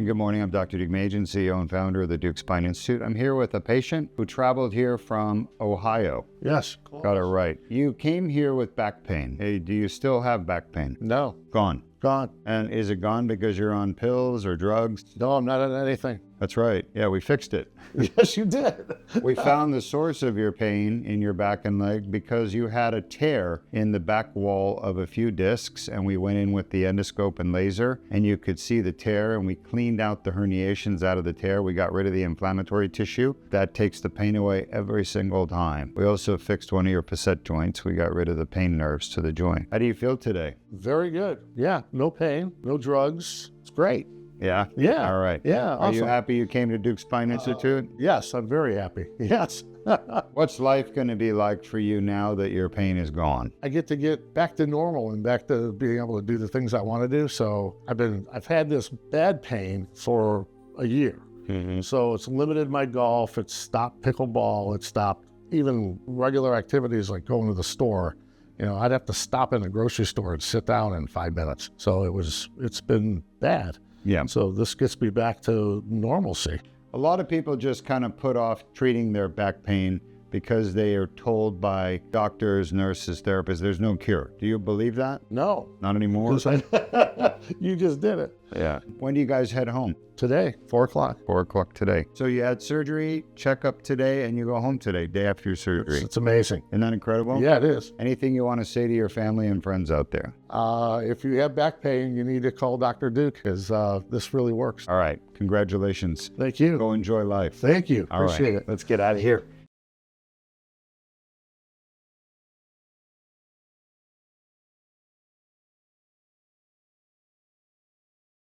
Good morning. I'm Dr. Deuk, CEO and founder of the Deuk Spine Institute. I'm here with a patient who traveled here from Ohio. Yes. Got it right. You came here with back pain. Hey, do you still have back pain? No. Gone. Gone. And is it gone because you're on pills or drugs? No, I'm not on anything. That's right. Yeah, we fixed it. Yes, you did. We found the source of your pain in your back and leg because you had a tear in the back wall of a few discs, and we went in with the endoscope and laser, and you could see the tear, and we cleaned out the herniations out of the tear. We got rid of the inflammatory tissue. That takes the pain away every single time. We also fixed one of your facet joints. We got rid of the pain nerves to the joint. How do you feel today? Very good. Yeah, no pain, no drugs. It's great. Yeah? Yeah. All right. Yeah, Are you awesome. happy you came to Deuk Spine Institute? Yes, I'm very happy. Yes. What's life going to be like for you now that your pain is gone? I get back to normal and back to being able to do the things I want to do. So I've had this bad pain for a year. Mm-hmm. So it's limited my golf. It's stopped pickleball. It's stopped even regular activities like going to the store. You know, I'd have to stop in the grocery store and sit down in 5 minutes. So it's been bad. Yeah. So this gets me back to normalcy. A lot of people just kind of put off treating their back pain because they are told by doctors, nurses, therapists, there's no cure. Do you believe that? No. Not anymore? 'Cause you just did it. Yeah. When do you guys head home? Today, 4 o'clock. 4 o'clock today. So you had surgery, checkup today, and you go home today, day after your surgery. It's amazing. Isn't that incredible? Yeah, it is. Anything you want to say to your family and friends out there? If you have back pain, you need to call Dr. Deuk because this really works. All right. Congratulations. Thank you. Go enjoy life. Thank you. All right. Appreciate it. Let's get out of here.